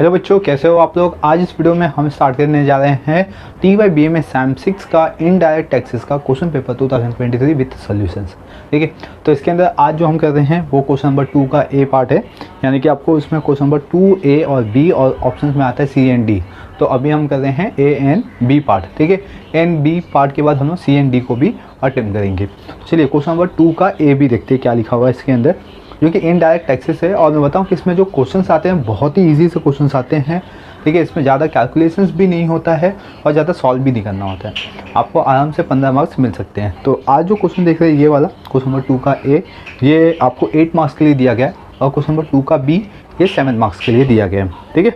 Hello बच्चों, कैसे हो आप लोग। आज इस वीडियो में हम स्टार्ट करने जा रहे हैं TYBA SAM 6 का इनडायरेक्ट टैक्सेस का क्वेश्चन पेपर 2023 विद सॉल्यूशंस। ठीक है, तो इसके अंदर आज जो हम कर रहे हैं वो क्वेश्चन नंबर 2 का ए पार्ट है, यानी कि आपको इसमें क्वेश्चन नंबर 2A और B और ऑप्शन में आता है C एंड D। तो अभी हम कर रहे हैं A एंड B पार्ट। ठीक है, एंड B पार्ट के बाद हम लोग C एंड D को भी अटेम्प्ट करेंगे। तो चलिए क्वेश्चन नंबर 2 का A भी देखते हैं क्या लिखा हुआ है इसके अंदर, जो कि इनडायरेक्ट टैक्सेस है। और मैं बताऊं कि इसमें जो क्वेश्चंस आते हैं बहुत ही इजी से क्वेश्चंस आते हैं। ठीक है, इसमें ज़्यादा कैलकुलेशंस भी नहीं होता है और ज़्यादा सॉल्व भी नहीं करना होता है, आपको आराम से 15 मार्क्स मिल सकते हैं। तो आज जो क्वेश्चन देख रहे हैं ये वाला क्वेश्चन नंबर 2 का ए, ये आपको 8 मार्क्स के लिए दिया गया है और क्वेश्चन नंबर 2 का बी ये 7 मार्क्स के लिए दिया गया है। ठीक है,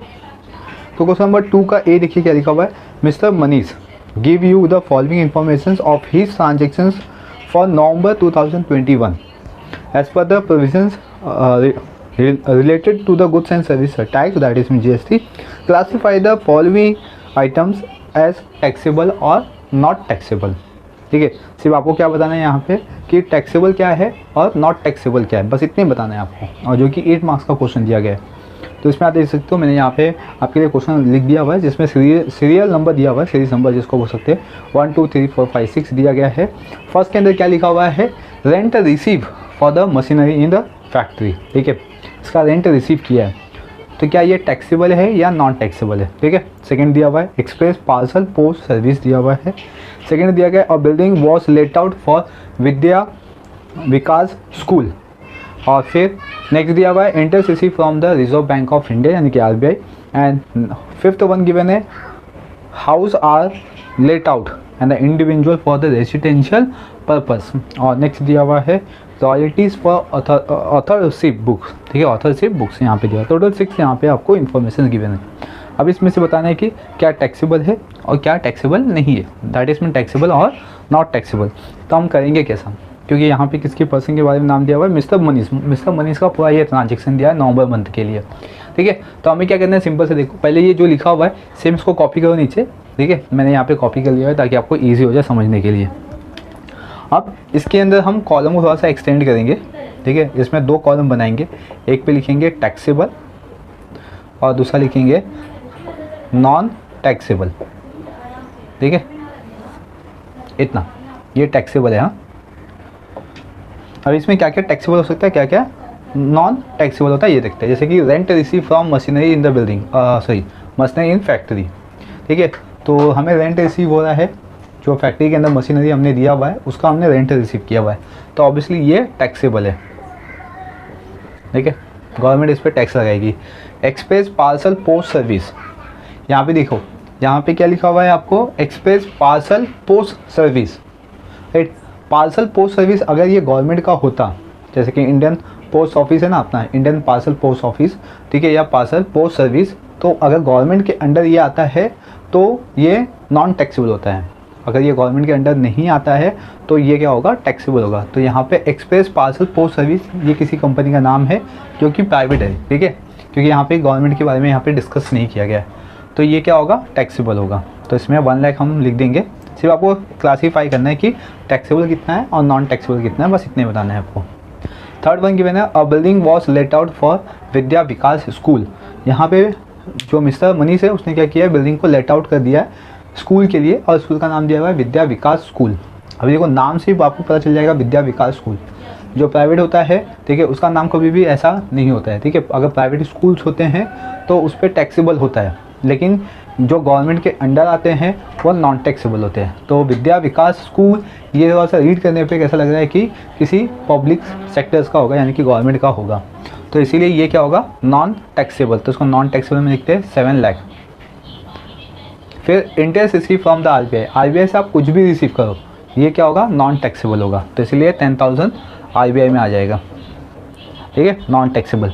तो क्वेश्चन नंबर 2 का ए देखिए क्या लिखा हुआ है। Mister Manish give you the following information of his transactions for November 2021 as per the provisions related to the goods and service tax, that is GST. Classify the following items as taxable or not taxable. ठीक है, सिर्फ आपको क्या बताना है यहाँ पे कि टैक्सेबल क्या है और नॉट टैक्सेबल क्या है, बस इतने बताना है आपको, और जो कि 8 मार्क्स का क्वेश्चन दिया गया है। तो इसमें आप देख सकते हो मैंने यहाँ पे आपके लिए क्वेश्चन लिख दिया हुआ है, जिसमें सीरियल नंबर दिया हुआ है, सीरीज नंबर जिसको बोल सकते हैं 1 2 3 4 5 6 दिया गया है। फर्स्ट के अंदर क्या लिखा हुआ है, rent receive for the machinery in the factory. ठीक है, इसका रेंट रिसीव किया है, तो क्या ये टैक्सेबल है या नॉन टैक्सेबल है। ठीक है, सेकंड दिया हुआ है एक्सप्रेस पार्सल पोस्ट सर्विस दिया हुआ है। सेकंड दिया गया और building was let out for Vidya Vikas school. और फिर नेक्स्ट दिया हुआ है interest receive from the Reserve Bank of India यानी कि RBI। And fifth one given है house are let out and the individual for the residential purpose. और next दिया हुआ है रॉयल्टीज़ फॉर ऑथरशिप बुक्स। ठीक है, ऑथरशिप बुक्स यहाँ पे दिया है। टोटल 6 यहाँ पे आपको इन्फॉर्मेशन गिवन है। अब इसमें से बताना है कि क्या टैक्सेबल है और क्या टैक्सेबल नहीं है, दैट इज मीन टैक्सेबल और नॉट टैक्सेबल। तो हम करेंगे कैसा, क्योंकि यहाँ पे किसके पर्सन के बारे में नाम दिया हुआ है, मिस्टर मनीष। मिस्टर मनीष का पूरा ये ट्रांजेक्शन दिया है नवंबर मंथ के लिए। ठीक है, तो हमें क्या करना है, सिंपल से देखो, पहले ये जो लिखा हुआ है सेम इसको कॉपी करो नीचे। ठीक है, मैंने यहाँ पे कॉपी कर लिया है ताकि आपको ईजी हो जाए समझने के लिए। अब इसके अंदर हम कॉलम को थोड़ा सा एक्सटेंड करेंगे। ठीक है, इसमें 2 कॉलम बनाएंगे, एक पे लिखेंगे टैक्सेबल और दूसरा लिखेंगे नॉन टैक्सेबल। ठीक है, इतना ये टैक्सेबल है। हाँ, अब इसमें क्या क्या टैक्सेबल हो सकता है, क्या क्या नॉन टैक्सेबल होता है ये देखते हैं। जैसे कि rent receive from machinery in the building, machinery in factory. ठीक है, तो हमें रेंट रिसीव हो रहा है, जो फैक्ट्री के अंदर मशीनरी हमने दिया हुआ है उसका हमने रेंट रिसीव किया हुआ है, तो ऑब्वियसली ये टैक्सेबल है। ठीक है, गवर्नमेंट इस पर टैक्स लगाएगी। एक्सप्रेस पार्सल पोस्ट सर्विस, यहाँ पे देखो, यहाँ पे क्या लिखा हुआ है आपको, express parcel post service. Right, parcel post service अगर ये गवर्नमेंट का होता, जैसे कि इंडियन पोस्ट ऑफिस है ना अपना, इंडियन पार्सल पोस्ट ऑफिस, ठीक है, या पार्सल पोस्ट सर्विस, तो अगर गवर्नमेंट के अंडर ये आता है तो ये नॉन टैक्सेबल होता है। अगर ये गवर्नमेंट के अंडर नहीं आता है तो ये क्या होगा, टैक्सेबल होगा। तो यहाँ पे एक्सप्रेस पार्सल पोस्ट सर्विस ये किसी कंपनी का नाम है जो कि प्राइवेट है। ठीक है, क्योंकि यहाँ पे गवर्नमेंट के बारे में यहाँ पे डिस्कस नहीं किया गया है, तो ये क्या होगा, टैक्सेबल होगा। तो इसमें 1 लाख हम लिख देंगे। सिर्फ आपको क्लासीफाई करना है कि टैक्सेबल कितना है और नॉन टैक्सेबल कितना है, बस इतने बताना है आपको। थर्ड वन गिवन है a building was let out for Vidya Vikas school. यहाँ पे जो मिस्टर मनीष है उसने क्या किया है, बिल्डिंग को लेट आउट कर दिया है स्कूल के लिए, और स्कूल का नाम दिया हुआ है विद्या विकास स्कूल। अभी देखो नाम से आपको पता चल जाएगा विद्या विकास स्कूल। जो प्राइवेट होता है, ठीक है, उसका नाम कभी भी ऐसा नहीं होता है। ठीक है, अगर प्राइवेट स्कूल्स होते हैं तो उस पर टैक्सेबल होता है, लेकिन जो गवर्नमेंट के अंडर आते हैं वो नॉन टैक्सेबल होते हैं। तो विद्या विकास स्कूल ये थोड़ा सा रीड करने पे कैसा लग रहा है कि किसी पब्लिक सेक्टर्स का होगा, यानी कि गवर्नमेंट का होगा, तो इसीलिए ये क्या होगा, नॉन टैक्सेबल। तो उसको नॉन टैक्सेबल में लिखते हैं 7 लाख। फिर interest receive from the RBI से आप कुछ भी रिसीव करो, ये क्या होगा, नॉन टैक्सेबल होगा, तो इसलिए 10,000 RBI में आ जाएगा। ठीक है, नॉन टैक्सेबल।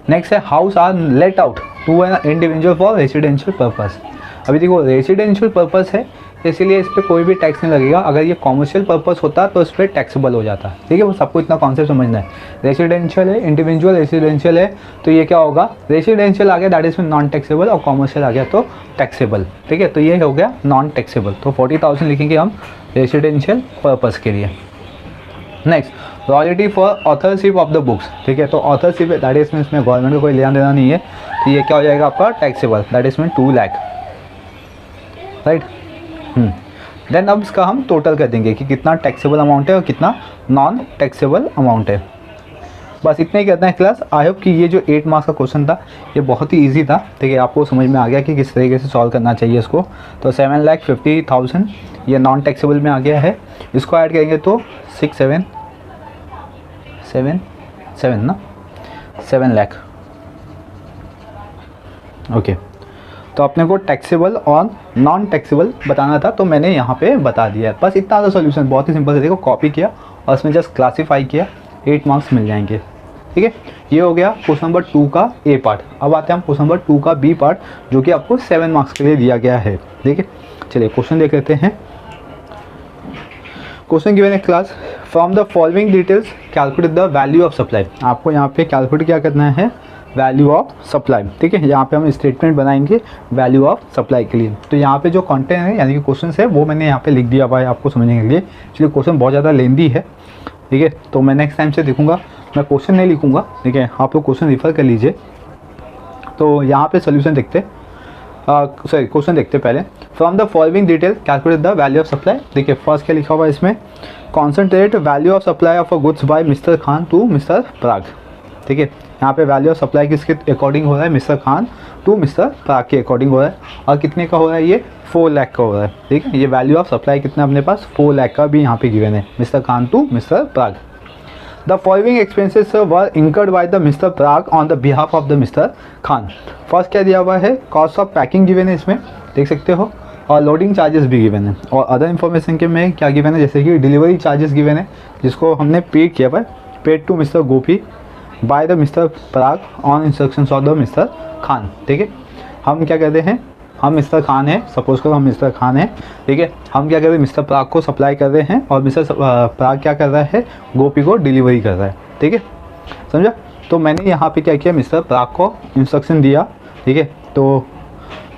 नेक्स्ट है house are let out to an individual for residential purpose. अभी देखो रेसिडेंशियल पर्पस है, इसीलिए इस पर कोई भी टैक्स नहीं लगेगा। अगर ये कॉमर्शियल पर्पस होता तो इस पर टैक्सेबल हो जाता। ठीक है, वो सबको इतना कॉन्सेप्ट समझना है। रेसिडेंशियल है, इंडिविजुअल रेसिडेंशियल है, तो ये क्या होगा, रेसिडेंशियल आ गया दैट इज नॉन टैक्सेबल, और कॉमर्शियल आ गया तो टैक्सेबल। ठीक है, तो ये हो गया नॉन टैक्सेबल। तो 40,000 लिखेंगे हम रेसिडेंशियल पर्पस के लिए। Next royalty for authorship of the books, ठीक है। तो ऑथरशिप दैट इज मीन इसमें गवर्नमेंट को कोई लेना देना नहीं है, तो ये क्या हो जाएगा आपका taxable, that is mean 2 lakh, right. Then अब इसका हम टोटल कर देंगे कि कितना टैक्सेबल अमाउंट है और कितना नॉन टैक्सेबल अमाउंट है। बस इतना ही करना है क्लास। आई होप कि ये जो 8 मार्क्स का क्वेश्चन था ये बहुत ही इजी था, ठीक है। आपको समझ में आ गया कि किस तरीके से सॉल्व करना चाहिए इसको। तो 7,50,000 ये नॉन टैक्सेबल में आ गया है, इसको ऐड करेंगे तो 7 ना 7 लाख, ओके। तो अपने को टैक्सेबल और नॉन टैक्सेबल बताना था, तो मैंने यहाँ पे बता दिया। बस इतना था सॉल्यूशन, बहुत ही सिंपल से देखो, कॉपी किया और उसमें जस्ट क्लासीफाई किया, 8 मार्क्स मिल जाएंगे, ठीक है। ये हो गया क्वेश्चन नंबर 2 का ए पार्ट। अब आते हैं हम क्वेश्चन नंबर 2 का बी पार्ट, जो कि आपको 7 मार्क्स के लिए दिया गया है, ठीक है। चलिए क्वेश्चन देख लेते हैं। क्वेश्चन गिवन है class, from the following details calculate the value of supply. आपको यहाँ पे कैलकुलेट क्या करना है, वैल्यू ऑफ सप्लाई, ठीक है। यहाँ पे हम स्टेटमेंट बनाएंगे वैल्यू ऑफ सप्लाई के लिए। तो यहाँ पे जो कंटेंट है यानी कि क्वेश्चन है वो मैंने यहाँ पे लिख दिया हुआ है आपको समझने के लिए। एक्चुअली क्वेश्चन बहुत ज़्यादा लेंदी है, ठीक है। तो मैं नेक्स्ट टाइम से देखूंगा, मैं क्वेश्चन नहीं लिखूंगा, ठीक है। आप लोग क्वेश्चन रिफर कर लीजिए। तो यहाँ पे सोल्यूशन देखते, सॉरी क्वेश्चन देखते पहले। From the following detail calculate the value of supply. देखिए फर्स्ट क्या लिखा हुआ है इसमें, concentrate value of supply of a goods by mister Khan to mister Parag, ठीक है। यहाँ पे वैल्यू ऑफ सप्लाई किसके अकॉर्डिंग हो रहा है, mister Khan to mister Parag के अकॉर्डिंग हो रहा है। और कितने का हो रहा है, ये 4 लाख का हो रहा है, ठीक है। ये वैल्यू ऑफ सप्लाई कितना अपने पास 4 लाख का भी यहाँ पे गिवन है, mister Khan to mister Parag. The following expenses were incurred by the mister Parag on the behalf of the mister Khan. First क्या दिया हुआ है, कॉस्ट ऑफ पैकिंग गिवन है इसमें, देख सकते हो, और लोडिंग चार्जेस भी गिवन है। और अदर इन्फॉर्मेशन के में क्या गिवन है, जैसे कि डिलीवरी चार्जेस गिवन है, जिसको हमने पे किया हुआ है, paid to mister Gopi by the mister Parag on instructions of the mister Khan, ठीक है। हम क्या कहते हैं, हम मिस्टर खान है, सपोज करो हम मिस्टर खान है, ठीक है। हम क्या कर रहे हैं, मिस्टर पराग को सप्लाई कर रहे हैं और मिस्टर पराग क्या कर रहा है, गोपी को डिलीवरी कर रहा है, ठीक है, समझा। तो मैंने यहाँ पे क्या किया, मिस्टर पराग को इंस्ट्रक्शन दिया, ठीक है। तो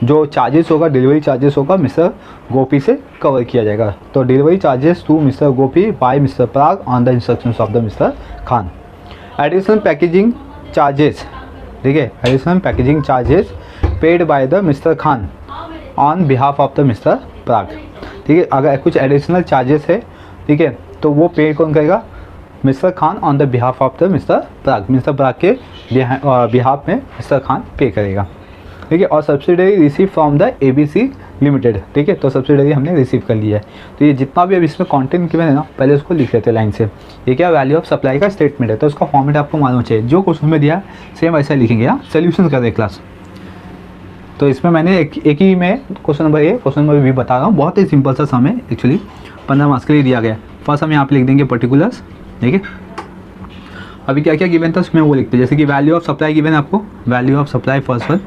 जो चार्जेस होगा, डिलीवरी चार्जेस होगा, मिस्टर गोपी से कवर किया जाएगा। तो delivery charges to mister Gopi by mister Parag on the instructions of the mister Khan. Additional packaging charges, ठीक है, additional packaging charges paid by the mister Khan on behalf of the mister Parag, ठीक है। अगर कुछ एडिशनल चार्जेस है, ठीक है, तो वो पे कौन करेगा, mister Khan on the behalf of the mister Parag, mister Parag के बिहाफ में मिस्टर खान पे करेगा, ठीक है। और subsidiary receive from the ABC limited, ठीक है। तो सब्सिडरी हमने रिसीव कर लिया है। तो ये जितना भी अब इसमें कंटेंट गिवन है ना, पहले उसको लिख लेते हैं लाइन से। ये क्या वैल्यू ऑफ सप्लाई का स्टेटमेंट है, तो उसका फॉर्मेट आपको मालूम चाहिए, जो क्वेश्चन में दिया सेम ऐसा लिखेंगे। यहाँ सोल्यूशन कर दे क्लास। तो इसमें मैंने एक ही में question number A, question number B बता रहा हूँ, बहुत ही सिंपल सा सम है, एक्चुअली 15 मार्क्स के लिए दिया गया। फर्स्ट हम यहाँ पे लिख देंगे पर्टिकुलर्स, ठीक है। अभी क्या क्या गिवन था उसमें वो लिखते हैं, जैसे कि वैल्यू ऑफ सप्लाई गिवन है आपको, value of supply first one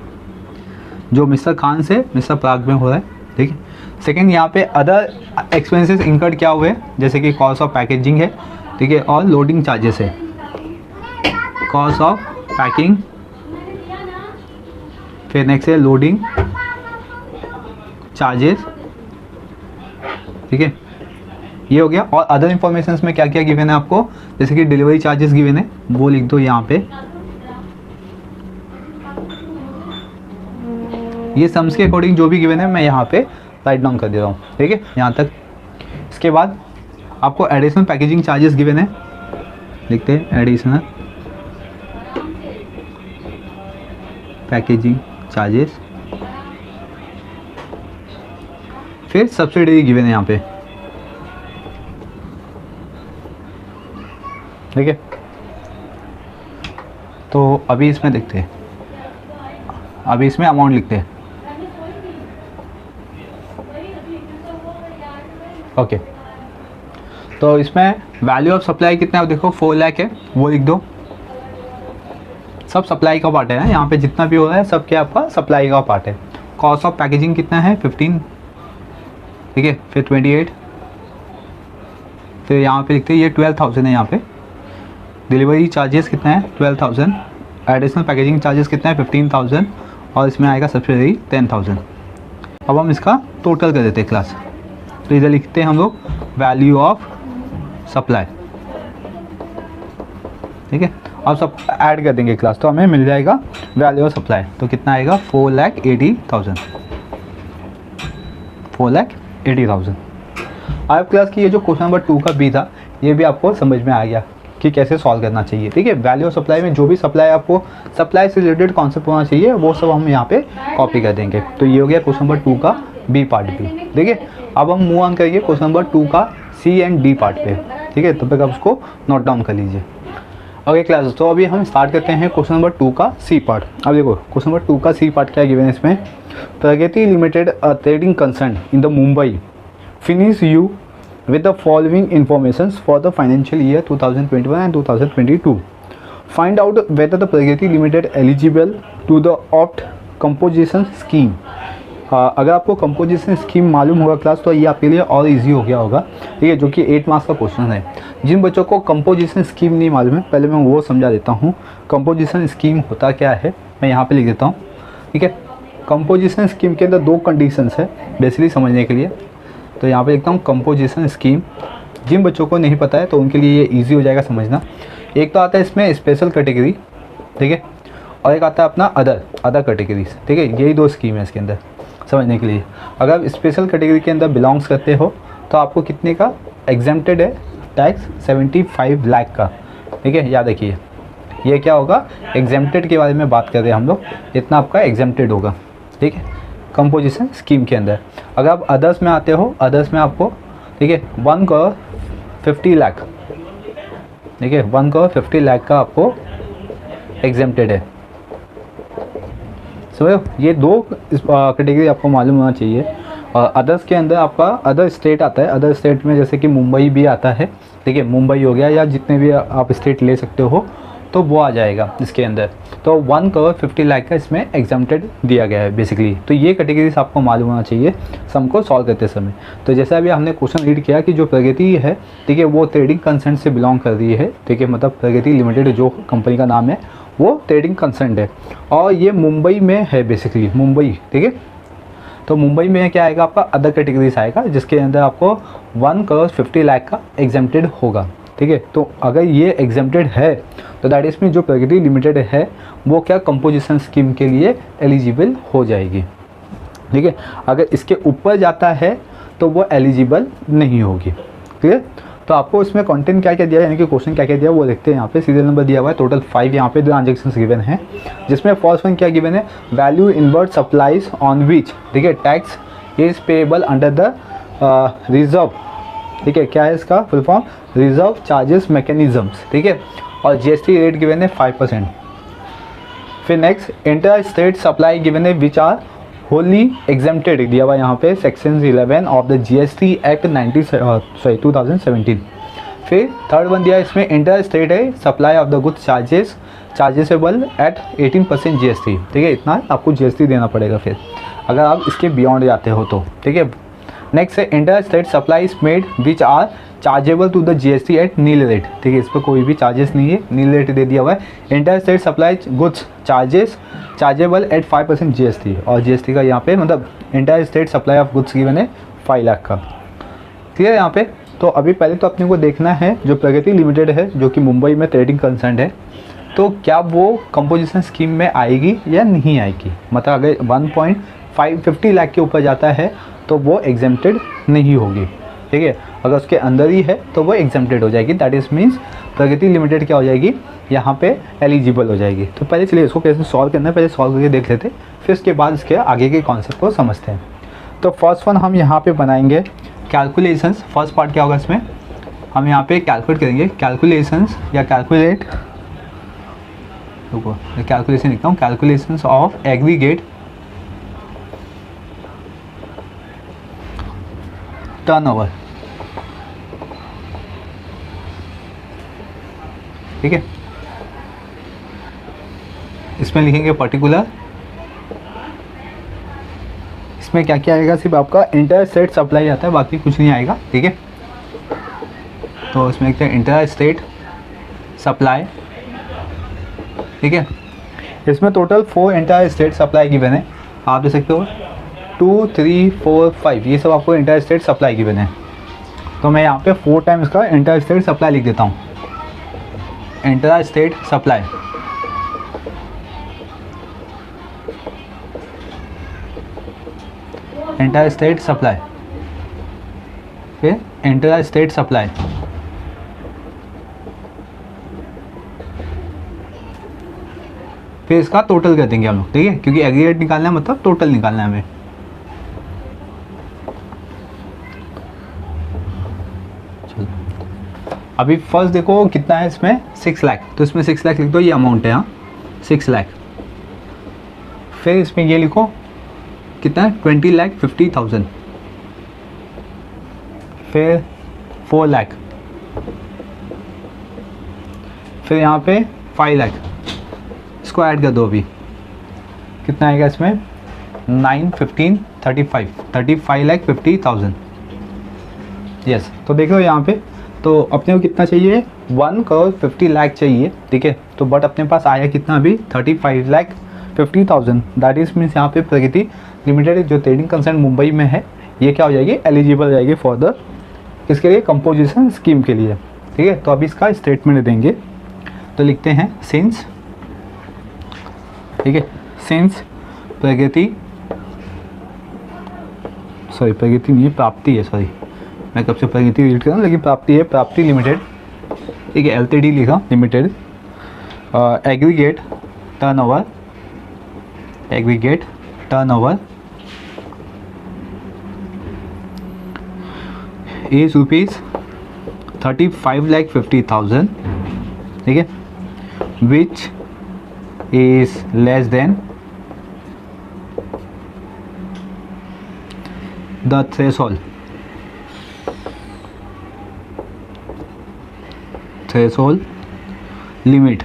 जो मिस्टर खान से मिस्टर पराग में हो रहा है, ठीक है। सेकेंड यहाँ पे अदर एक्सपेंसेस इंकर्ड क्या हुए, जैसे कि कॉस्ट ऑफ पैकेजिंग है, ठीक है, और लोडिंग चार्जेस है, कॉस्ट ऑफ पैकिंग, फिर नेक्स्ट है लोडिंग चार्जेस, ठीक है, ये हो गया। और अदर इंफॉर्मेशन में क्या क्या गिवन है आपको, जैसे कि डिलीवरी चार्जेस गिवन है, वो लिख दो यहाँ पे। ये सम्स के अकॉर्डिंग जो भी गिवन है मैं यहाँ पे राइट डाउन कर दे रहा हूँ, ठीक है, यहाँ तक। इसके बाद आपको एडिशनल पैकेजिंग चार्जेस गिवन है, लिखते हैं एडिशनल पैकेजिंग चार्जेस, फिर सब्सिडी गिवन है यहाँ पे, ठीक है। तो अभी इसमें देखते हैं, अभी इसमें अमाउंट लिखते हैं, ओके। तो इसमें वैल्यू ऑफ सप्लाई कितना है देखो, 4 लाख है, वो लिख दो। सब सप्लाई का पार्ट है ना, यहाँ पे जितना भी हो रहा है सब क्या आपका सप्लाई का पार्ट है। कॉस्ट ऑफ पैकेजिंग कितना है 15, ठीक है, फिर 28, फिर यहाँ पे लिखते हैं ये 12,000 है यहाँ पे। डिलीवरी चार्जेस कितना है 12,000, एडिशनल पैकेजिंग चार्जेस कितना है 15,000, और इसमें आएगा सब्सिडी 10,000। अब हम इसका टोटल कर देते हैं क्लास। तो इधर लिखते हैं हम लोग वैल्यू ऑफ सप्लाई, ठीक है। अब सब ऐड कर देंगे क्लास तो हमें मिल जाएगा वैल्यू ऑफ सप्लाई। तो कितना आएगा 4,80,000, 4,80,000। अब क्लास की ये जो क्वेश्चन नंबर 2 का बी था ये भी आपको समझ में आ गया कि कैसे सॉल्व करना चाहिए। ठीक है, वैल्यू ऑफ सप्लाई में जो भी सप्लाई आपको सप्लाई से रिलेटेड कॉन्सेप्ट होना चाहिए वो सब हम यहाँ पे कॉपी कर देंगे। तो ये हो गया क्वेश्चन नंबर 2 का बी पार्ट भी। देखिए अब हम मूव ऑन करेंगे क्वेश्चन नंबर 2 का सी एंड डी पार्ट पे। ठीक है, तब तक आप उसको नोट डाउन कर लीजिए। ओके क्लास, तो अभी हम स्टार्ट करते हैं क्वेश्चन नंबर 2 का सी पार्ट। अब देखो क्वेश्चन नंबर 2 का सी पार्ट क्या गिवन है इसमें। Pragati limited trading concern in the Mumbai finish you with the following informations for the financial year 2021 and 2022. Find out whether the Pragati Limited eligible to the opt composition scheme. अगर आपको composition scheme मालूम होगा class तो ये आपके लिए और easy हो गया होगा। ठीक है, जो कि 8 मार्क्स का क्वेश्चन है। जिन बच्चों को कंपोजिशन स्कीम नहीं मालूम है पहले मैं वो समझा देता हूँ। कंपोजिशन स्कीम होता क्या है मैं यहाँ पे लिख देता हूँ। ठीक है, कंपोजिशन स्कीम के अंदर 2 कंडीशंस है बेसिकली समझने के लिए। तो यहाँ पे लिखता हूँ कंपोजिशन स्कीम। जिन बच्चों को नहीं पता है तो उनके लिए ये इजी हो जाएगा समझना। एक तो आता है इसमें स्पेशल कैटेगरी, ठीक है, और एक आता है अपना अदर कैटेगरीज। ठीक है, यही 2 स्कीम है इसके अंदर समझने के लिए। अगर आप स्पेशल कैटेगरी के अंदर बिलोंग्स करते हो तो आपको कितने का एग्जेम्प्टेड है टैक्स 75 लाख का। ठीक है, याद रखिए ये क्या होगा एग्जेम्प्टेड के बारे में बात कर रहे हैं हम लोग, इतना आपका एग्जेम्प्टेड होगा। ठीक है, कंपोजिशन स्कीम के अंदर। अगर आप अदर्स में आते हो, अदर्स में आपको ठीक है 1,50 लाख, ठीक है 1,50 लाख का आपको एग्जेम्प्टेड है। समझो, ये 2 कैटेगरी आपको मालूम होना चाहिए। और अदर्स के अंदर आपका अदर स्टेट आता है। अदर स्टेट में जैसे कि मुंबई भी आता है। ठीक है, मुंबई हो गया या जितने भी आप स्टेट ले सकते हो तो वो आ जाएगा इसके अंदर। तो 1,50 लाख का इसमें एग्जाम्प्टेड दिया गया है बेसिकली। तो ये कैटेगरीज आपको मालूम होना चाहिए सम को सॉल्व करते समय। तो जैसा अभी हमने क्वेश्चन रीड किया कि जो प्रगति है ठीक है वो ट्रेडिंग कंसर्न से बिलोंग कर रही है। ठीक है, मतलब प्रगति लिमिटेड जो कंपनी का नाम है वो ट्रेडिंग कंसर्न है और ये मुंबई में है बेसिकली, मुंबई। ठीक है, तो मुंबई में क्या आएगा आपका अदर कैटेगरीज आएगा जिसके अंदर आपको 1,50 लाख का एग्जाम्प्टेड होगा। ठीक है, तो अगर ये एग्जेम्प्टेड है तो दैट इसमें जो प्रगति लिमिटेड है वो क्या कंपोजिशन स्कीम के लिए एलिजिबल हो जाएगी। ठीक है, अगर इसके ऊपर जाता है तो वो एलिजिबल नहीं होगी। क्लियर, तो आपको इसमें कंटेंट क्या क्या दिया है यानी कि क्वेश्चन क्या क्या दिया है वो देखते हैं। यहाँ पे सीरियल नंबर दिया हुआ है टोटल 5 यहाँ पे ट्रांजेक्शन गिवन है जिसमें फर्स्ट वन क्या गिवन है value inward supplies on which ठीक है tax is payable under the reserve. ठीक है, क्या है इसका full form reserve charges mechanisms. ठीक है, और जीएसटी रेट गिवन है 5%। फिर next inter state supply given है विच आर होली एग्जेम्प्टेड दिया हुआ यहाँ पे section 11 of the GST act 2017। फिर थर्ड वन दिया इसमें इंटर स्टेट है supply of the goods chargeable at 18% GST. ठीक है, इतना आपको जीएसटी देना पड़ेगा फिर अगर आप इसके बियॉन्ड जाते हो तो। ठीक है, नेक्स्ट है inter state supply made which are chargeable to the GST at nil rate. ठीक है, इस पर कोई भी चार्जेस नहीं है, नील रेट दे दिया हुआ है। Inter state supply goods chargeable at 5% GST और जीएसटी का यहाँ पे मतलब inter state supply of goods given है 5 लाख का। क्लियर है यहाँ पे। तो अभी पहले तो अपने को देखना है जो प्रगति लिमिटेड है जो कि मुंबई में ट्रेडिंग कंसर्न है तो क्या वो कंपोजिशन स्कीम में आएगी या नहीं आएगी। मतलब अगर 1,50 लाख के ऊपर जाता है तो वो एग्जेम्प्टेड नहीं होगी। ठीक है, अगर उसके अंदर ही है तो वो एग्जेम्प्टेड हो जाएगी। That is means Pragati limited क्या हो जाएगी यहाँ पे एलिजिबल हो जाएगी। तो पहले चलिए इसको कैसे सॉल्व करना है पहले सॉल्व करके देख लेते हैं, फिर उसके बाद इसके आगे के कॉन्सेप्ट को समझते हैं। तो फर्स्ट वन हम यहाँ पे बनाएंगे कैलकुलेशंस। फर्स्ट पार्ट क्या होगा इसमें हम यहाँ पे कैलकुलेट करेंगे कैलकुलेशंस या कैलकुलेट कैलकुलेशन लिखता हूँ कैलकुलेशंस ऑफ एग्रीगेट टर्नओवर। ठीक है, इसमें लिखेंगे पर्टिकुलर। इसमें क्या क्या आएगा सिर्फ आपका इंटर स्टेट सप्लाई आता है बाकी कुछ नहीं आएगा। ठीक है, तो इसमें लिखते हैं इंटर स्टेट सप्लाई। ठीक है, इसमें total 4 inter state supply given है। आप देख सकते हो 2, 3, 4, 5 ये सब आपको इंटर स्टेट सप्लाई गिवन है। तो मैं यहाँ पे 4 टाइम्स का इंटर स्टेट सप्लाई लिख देता हूँ। Intra state supply, inter state supply, फिर इंटर स्टेट सप्लाई, फिर इसका टोटल कर देंगे हम लोग, ठीक है, क्योंकि एग्रीगेट निकालना है मतलब टोटल निकालना है हमें। चलो अभी फर्स्ट देखो कितना है इसमें 6 लाख, तो इसमें 6 लाख लिख दो, ये अमाउंट है, हाँ 6 लाख। फिर इसमें ये लिखो कितना है 20,50,000, फिर 4 लाख, फिर यहाँ पे 5 लाख, इसको ऐड कर दो अभी, कितना आएगा इसमें 9, 15, 35,50,000। यस, तो देखो यहाँ पे तो अपने को कितना चाहिए 1,50,00,000 चाहिए, ठीक है, तो बट अपने पास आया कितना अभी 35,50,000, दैट इज मीन्स यहाँ पे प्रगति लिमिटेड जो ट्रेडिंग कंसर्न मुंबई में है, ये क्या हो जाएगी एलिजिबल हो जाएगी फॉर द किसके लिए कंपोजिशन स्कीम के लिए, ठीक है। तो अभी इसका स्टेटमेंट देंगे, तो लिखते हैं सिंस, ठीक है, सिंस प्रगति, सॉरी प्रगति नहीं है प्राप्ति है, सॉरी मैं कब से प्रगति रीड कर रहा हूँ, लेकिन प्राप्ति है, प्राप्ति लिमिटेड, ठीक है, एलटीडी लिखा limited, aggregate turnover, aggregate turnover is ₹35,50,000, ठीक है, which is less than the threshold, threshold limit,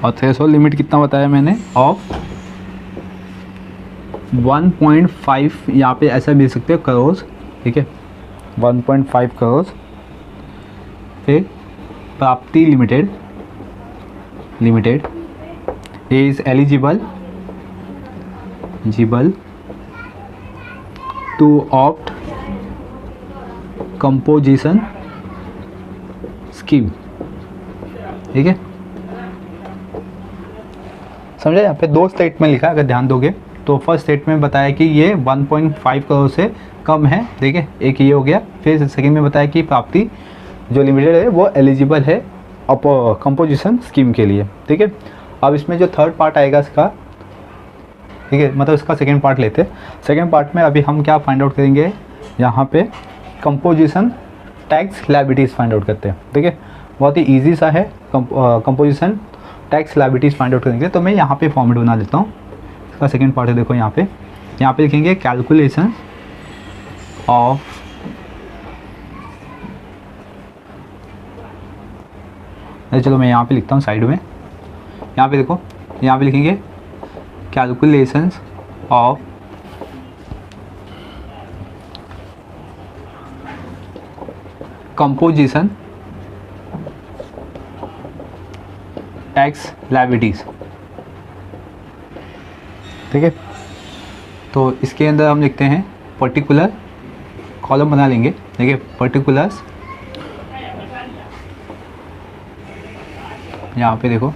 और थ्रेशोल्ड लिमिट कितना बताया मैंने ऑफ 1.5, यहाँ पे ऐसा भी सकते हो करोड़, ठीक है, 1.5 करोड़। फिर Prapti limited, limited is eligible to opt composition scheme, ठीक है, समझा। यहाँ पे 2 स्टेटमेंट लिखा है, अगर ध्यान दोगे तो फर्स्ट स्टेटमेंट बताया कि ये 1.5 करोड़ से कम है, ठीक है, एक ये हो गया। फिर सेकंड में बताया कि प्राप्ति जो लिमिटेड है वो एलिजिबल है कंपोजिशन स्कीम के लिए, ठीक है। अब इसमें जो थर्ड पार्ट आएगा इसका, ठीक है, मतलब इसका सेकंड पार्ट लेते हैं। सेकंड पार्ट में अभी हम क्या फाइंड आउट करेंगे, यहाँ पे composition tax liabilities find out करते हैं, ठीक है, बहुत ही ईजी सा है, composition tax liabilities find out करेंगे। तो मैं यहाँ पे फॉर्मेट बना लेता हूँ, इसका सेकंड पार्ट है, देखो यहाँ पे लिखेंगे कैलकुलेशन ऑफ चलो मैं यहाँ पे लिखता हूँ साइड में, यहाँ पे देखो, यहाँ पे लिखेंगे calculations of composition tax liabilities, ठीक है। तो इसके अंदर हम लिखते हैं पर्टिकुलर, कॉलम बना लेंगे, ठीक है, पर्टिकुलर्स, यहाँ पे देखो,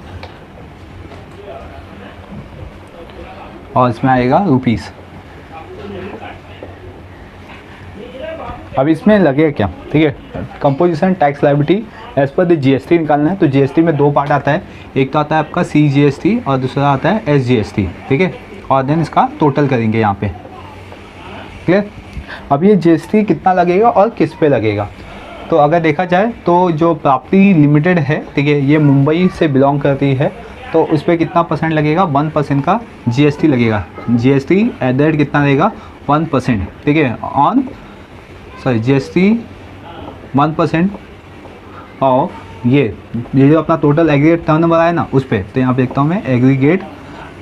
और इसमें आएगा रुपीस। अब इसमें लगेगा क्या, ठीक है, composition tax liability as per the GST निकालना है। तो जीएसटी में 2 पार्ट आता है, एक तो आता है आपका सीजीएसटी और दूसरा आता है एसजीएसटी, ठीक है, और देन इसका टोटल करेंगे यहाँ पे, क्लियर। अब ये जीएसटी कितना लगेगा और किस पे लगेगा, तो अगर देखा जाए तो जो प्राप्ति लिमिटेड है, ठीक है, ये मुंबई से बिलोंग करती है, तो उस पर कितना परसेंट लगेगा 1% का जीएसटी लगेगा। जीएसटी एट द रेट कितना रहेगा 1%, ठीक है, ऑन सॉरी जीएसटी 1% ऑफ ये जो अपना टोटल एग्रीगेट टर्नओवर आया ना उस पर, तो यहाँ पे देखता हूँ मैं एग्रीगेट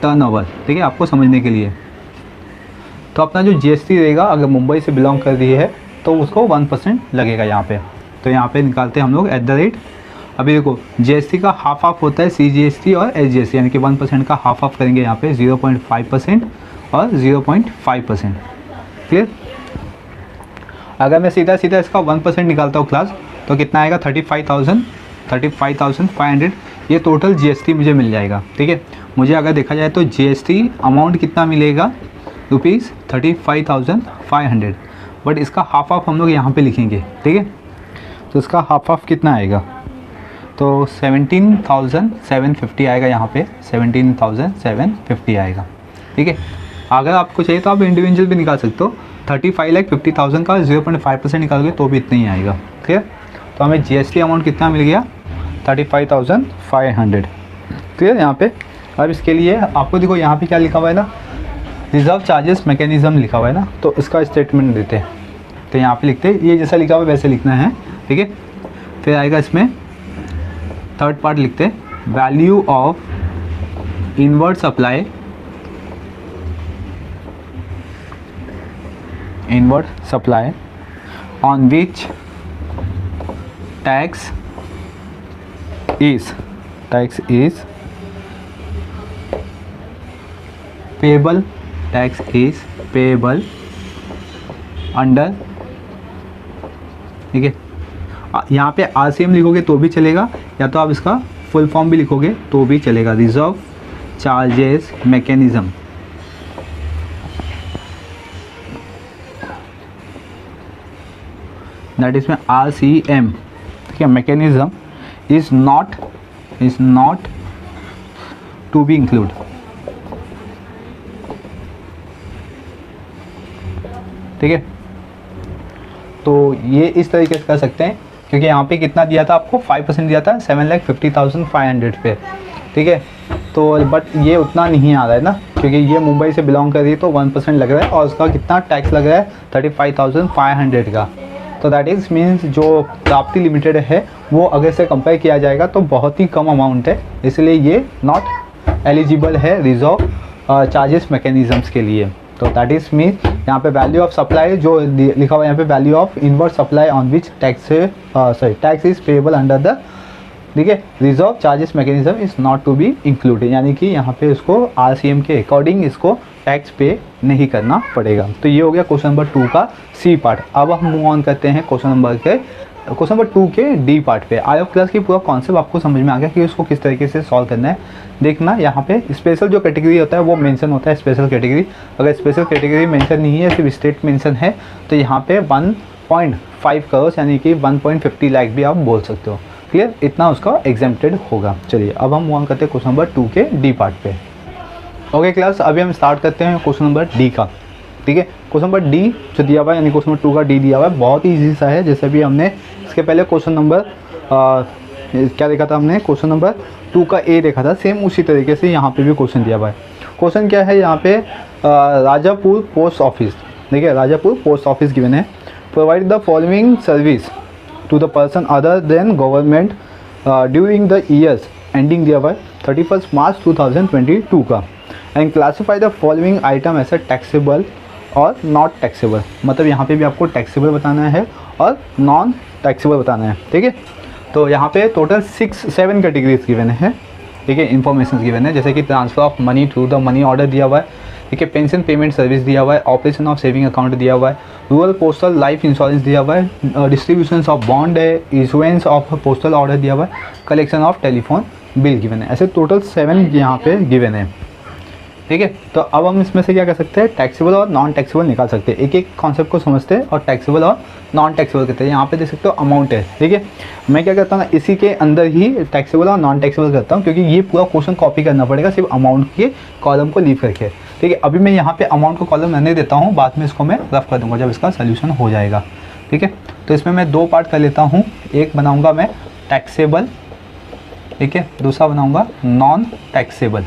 टर्नओवर, ठीक है, आपको समझने के लिए। तो अपना जो जीएसटी रहेगा अगर मुंबई से बिलोंग कर रही है तो उसको 1% लगेगा यहाँ पे। तो यहाँ पे निकालते हैं हम लोग एट द रेट, अभी देखो जीएसटी का हाफ होता है सीजीएसटी और एसजीएसटी, यानी कि 1% का हाफ करेंगे यहाँ पे 0.5% और 0.5%, क्लियर। अगर मैं सीधा सीधा इसका 1% निकालता हूँ क्लास, तो कितना आएगा 35,500 ये टोटल जीएसटी मुझे मिल जाएगा। ठीक है, मुझे अगर देखा जाए तो जीएसटी अमाउंट कितना मिलेगा, ₹35,500, बट इसका हाफ ऑफ हम लोग यहाँ पे लिखेंगे। ठीक है, तो इसका हाफ ऑफ कितना आएगा, तो 17,750 आएगा, यहाँ पे 17,750 आएगा। ठीक है, अगर आपको चाहिए तो आप इंडिविजुअल भी निकाल सकते हो, 35,50,000 का 0.5% निकालोगे तो भी इतना ही आएगा। ठीक है, तो हमें जीएसटी अमाउंट कितना मिल गया, 35,500। क्लियर यहाँ पे। अब इसके लिए आपको देखो यहाँ पे क्या लिखा हुआ है ना, रिजर्व चार्जेस मैकेनिज्म लिखा हुआ है ना, तो इसका स्टेटमेंट देते हैं। तो यहाँ पे लिखते हैं, ये जैसा लिखा हुआ है वैसे लिखना है। ठीक है, फिर आएगा इसमें थर्ड पार्ट लिखते हैं, value of inward supply, inward supply on which tax is payable, tax is payable under। ठीक है, यहाँ पे RCM लिखोगे तो भी चलेगा, या तो आप इसका फुल फॉर्म भी लिखोगे तो भी चलेगा, reserve charges mechanism. That is में RCM। ठीक है, mechanism is not to be include. ठीक है, तो ये इस तरीके से कर सकते हैं, क्योंकि यहाँ पे कितना दिया था आपको, 5% दिया था 7,50,500 पे। ठीक है, तो बट ये उतना नहीं आ रहा है ना, क्योंकि ये मुंबई से बिलोंग कर रही है तो 1% लग रहा है, और उसका कितना टैक्स लग रहा है 35,500 का। तो दैट इज़ मीन्स जो प्राप्ति लिमिटेड है वो अगर से कंपेयर किया जाएगा तो बहुत ही कम अमाउंट है, इसलिए ये नॉट एलिजिबल है रिजर्व चार्जेस मैकेनिज्म्स के लिए। तो दैट इज़ मीन यहाँ पे वैल्यू ऑफ सप्लाई जो लिखा हुआ है यहाँ पे, value of inward supply on which tax is payable under the, ठीक है, reserve charges mechanism is not to be included, यानी कि यहाँ पे इसको RCM के अकॉर्डिंग इसको टैक्स पे नहीं करना पड़ेगा। तो ये हो गया क्वेश्चन नंबर 2 का C पार्ट। अब हम मूव ऑन करते हैं क्वेश्चन नंबर 2 के D पार्ट पे। आई होप क्लास की पूरा कॉन्सेप्ट आपको समझ में आ गया कि उसको किस तरीके से सॉल्व करना है। देखना यहाँ पे स्पेशल जो कैटेगरी होता है वो मेंशन होता है, स्पेशल कैटेगरी। अगर स्पेशल कैटेगरी मेंशन नहीं है, सिर्फ स्टेट मेंशन है, तो यहाँ पे 1.5 करोड़ यानी कि 1.50 लाख भी आप बोल सकते हो। क्लियर, इतना उसका एग्जेम्प्टेड होगा। चलिए अब हम मूव ऑन करते हैं क्वेश्चन नंबर 2 के D पार्ट पे। ओके क्लास, अभी हम स्टार्ट करते हैं क्वेश्चन नंबर D का। ठीक है, क्वेश्चन नंबर D जो दिया हुआ है, यानी क्वेश्चन नंबर 2 का D दिया हुआ है, बहुत ही ईजी सा है। जैसे भी हमने इसके पहले क्वेश्चन नंबर क्या देखा था, हमने क्वेश्चन नंबर 2 का A देखा था, सेम उसी तरीके से यहाँ पे भी क्वेश्चन दिया हुआ है। क्वेश्चन क्या है यहाँ पे, राजापुर पोस्ट ऑफिस, देखिए राजापुर पोस्ट ऑफिस गिवन है, provide the following service to the person other than government during the years ending दिया हुआ है 31 मार्च 2022 का, and classify the following item as taxable और नॉट टैक्सेबल। मतलब यहाँ पे भी आपको टैक्सेबल बताना है और नॉन टैक्सेबल बताना है। ठीक है, तो यहाँ पे टोटल 7 कैटेगरीज गिवन है। ठीक है, इन्फॉर्मेशन गिवन है, जैसे कि transfer of money through the money order दिया हुआ है। ठीक है, पेंशन पेमेंट सर्विस दिया हुआ है, ऑपरेशन ऑफ सेविंग अकाउंट दिया हुआ है, रूरल पोस्टल लाइफ इंश्योरेंस दिया हुआ है, डिस्ट्रीब्यूशन ऑफ बॉन्ड है, इशुएंस ऑफ पोस्टल ऑर्डर दिया हुआ है, collection of telephone bill given है। ऐसे टोटल 7 यहाँ पे गिवन है। ठीक है, तो अब हम इसमें से क्या कर सकते हैं, टैक्सेबल और नॉन टैक्सेबल निकाल सकते हैं। एक एक कॉन्सेप्ट को समझते हैं और टैक्सेबल और नॉन टैक्सेबल करते हैं। यहाँ पे देख सकते हो अमाउंट है। ठीक है, मैं क्या करता हूँ ना, इसी के अंदर ही टैक्सेबल और नॉन टैक्सेबल करता हूँ, क्योंकि ये पूरा क्वेश्चन कॉपी करना पड़ेगा सिर्फ अमाउंट के कॉलम को लीव करके। ठीक है, अभी मैं यहाँ पे अमाउंट को कॉलम रहने देता हूँ, बाद में इसको मैं रफ कर दूँगा जब इसका सोल्यूशन हो जाएगा। ठीक है, तो इसमें मैं 2 पार्ट कर लेता हूँ। एक बनाऊँगा मैं टैक्सेबल, ठीक है, दूसरा बनाऊँगा नॉन टैक्सेबल।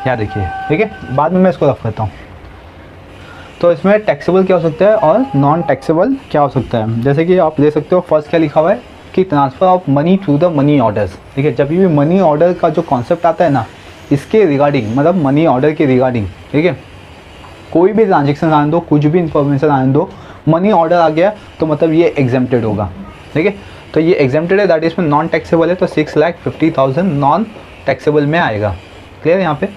याद रखिए, ठीक है, बाद में मैं इसको रफ करता हूँ। तो इसमें टैक्सेबल क्या हो सकता है और नॉन टैक्सेबल क्या हो सकता है। जैसे कि आप देख सकते हो, फर्स्ट क्या लिखा हुआ है कि transfer of money to the money orders. ठीक है, जब भी मनी ऑर्डर का जो कॉन्सेप्ट आता है ना, इसके रिगार्डिंग, मतलब मनी ऑर्डर के रिगार्डिंग, ठीक है, कोई भी ट्रांजेक्शन आने दो, कुछ भी इंफॉर्मेशन आने दो, मनी ऑर्डर आ गया तो मतलब ये एग्जेम्प्टेड होगा। ठीक है, तो ये एग्जेम्प्टेड है, दैट इज में नॉन टैक्सेबल है, तो 6,50,000 नॉन टैक्सेबल में आएगा। क्लियर यहाँ पे।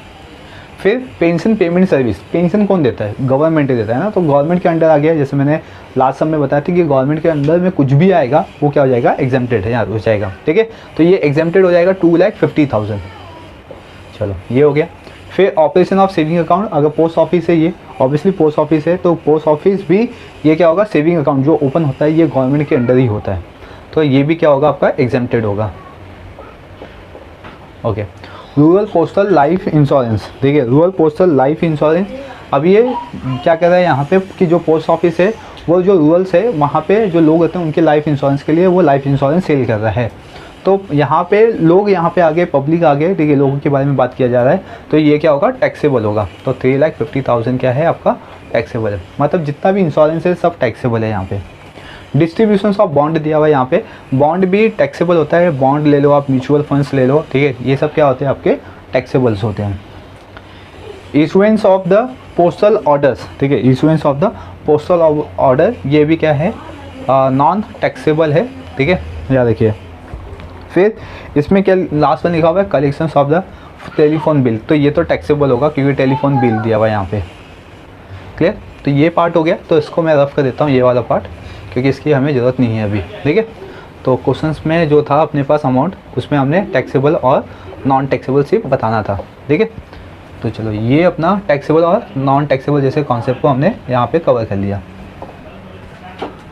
फिर पेंशन पेमेंट सर्विस, पेंशन कौन देता है? गवर्नमेंट ही देता है ना, तो गवर्नमेंट के अंडर आ गया। जैसे मैंने लास्ट सब में बताया था कि गवर्नमेंट के अंडर में कुछ भी आएगा वो क्या हो जाएगा? एग्जेम्प्टेड है यार, हो जाएगा। ठीक है, तो ये एग्जेम्प्टेड हो जाएगा 2,50,000। चलो ये हो गया। फिर ऑपरेशन ऑफ सेविंग अकाउंट, अगर पोस्ट ऑफिस है ये, ऑब्वियसली पोस्ट ऑफिस है तो पोस्ट ऑफिस भी ये क्या होगा? सेविंग अकाउंट जो ओपन होता है ये गवर्नमेंट के अंडर ही होता है, तो ये भी क्या होगा? आपका एग्जेम्प्टेड होगा। Okay, rural postal life insurance, देखिए रूरल पोस्टल लाइफ इंश्योरेंस, अब ये क्या कह रहा है यहाँ पे कि जो पोस्ट ऑफिस है वो जो रूरल्स है वहाँ पे जो लोग होते हैं उनके लाइफ इंश्योरेंस के लिए वो लाइफ इंश्योरेंस सेल कर रहा है। तो यहाँ पे लोग यहाँ पे आगे पब्लिक आगे, देखिए लोगों के बारे में बात किया जा रहा है, तो ये क्या होगा? टैक्सेबल होगा। तो 3,50,000 क्या है आपका? टैक्सेबल है, मतलब जितना भी इंश्योरेंस है सब टैक्सेबल है यहाँ पे। डिस्ट्रीब्यूशन ऑफ बॉन्ड दिया हुआ है यहाँ पे, बॉन्ड भी टैक्सेबल होता है। बॉन्ड ले लो आप, म्यूचुअल फंड्स ले लो, ठीक है, ये सब क्या होते हैं? आपके टैक्सेबल्स होते हैं। Issuance of the postal orders, ठीक है, issuance of the postal order, ये भी क्या है? नॉन टैक्सेबल है। ठीक है, याद रखिए। फिर इसमें क्या लास्ट में लिखा हुआ है? Collections of the telephone bill, तो ये तो टैक्सेबल होगा क्योंकि टेलीफोन बिल दिया हुआ है यहाँ पे। क्लियर? तो ये पार्ट हो गया, तो इसको मैं रफ कर देता हूँ ये वाला पार्ट, क्योंकि इसकी हमें ज़रूरत नहीं है अभी। ठीक है, तो क्वेश्चंस में जो था अपने पास अमाउंट, उसमें हमने टैक्सेबल और नॉन टैक्सेबल सिर्फ बताना था। ठीक है, तो चलो ये अपना टैक्सेबल और नॉन टैक्सेबल जैसे कॉन्सेप्ट को हमने यहाँ पे कवर कर लिया।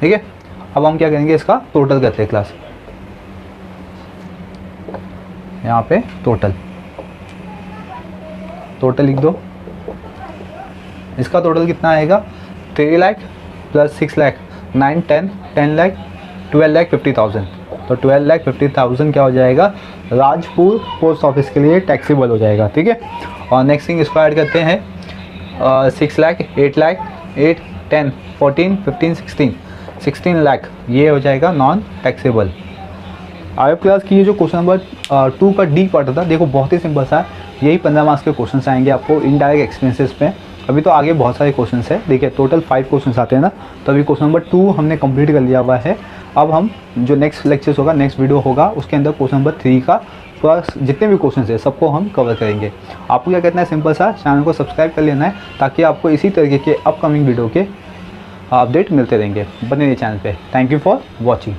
ठीक है, अब हम क्या करेंगे? इसका टोटल करते हैं क्लास। यहाँ पे टोटल लिख दो। इसका टोटल कितना आएगा? 3 लाख प्लस 6 लाख 9, 10 लाख 12,50,000। तो 12,50,000 क्या हो जाएगा? राजपुर पोस्ट ऑफिस के लिए टैक्सेबल हो जाएगा। ठीक है, और नेक्स्ट थिंग इसको ऐड करते हैं 6 लाख 8 लाख 8, 10, 14, 15, 16 लाख, ये हो जाएगा नॉन टैक्सेबल। आयो क्लास की ये जो क्वेश्चन नंबर 2 का डी पार्ट था, देखो बहुत ही सिंपल सा, यही 15 मार्क्स के क्वेश्चन आएंगे आपको इनडायरेक्ट एक्सपेंसेस पे। अभी तो आगे बहुत सारे क्वेश्चन है, देखिए टोटल 5 क्वेश्चन आते हैं ना, तो अभी क्वेश्चन नंबर 2 हमने कंप्लीट कर लिया हुआ है। अब हम जो नेक्स्ट लेक्चर्स होगा, नेक्स्ट वीडियो होगा, उसके अंदर क्वेश्चन नंबर 3 का पूरा जितने भी क्वेश्चन है सबको हम कवर करेंगे। आपको क्या करना है? सिंपल सा चैनल को सब्सक्राइब कर लेना है, ताकि आपको इसी तरीके के अपकमिंग वीडियो के अपडेट मिलते रहेंगे। बने रहिए चैनल पे। Thank you for watching.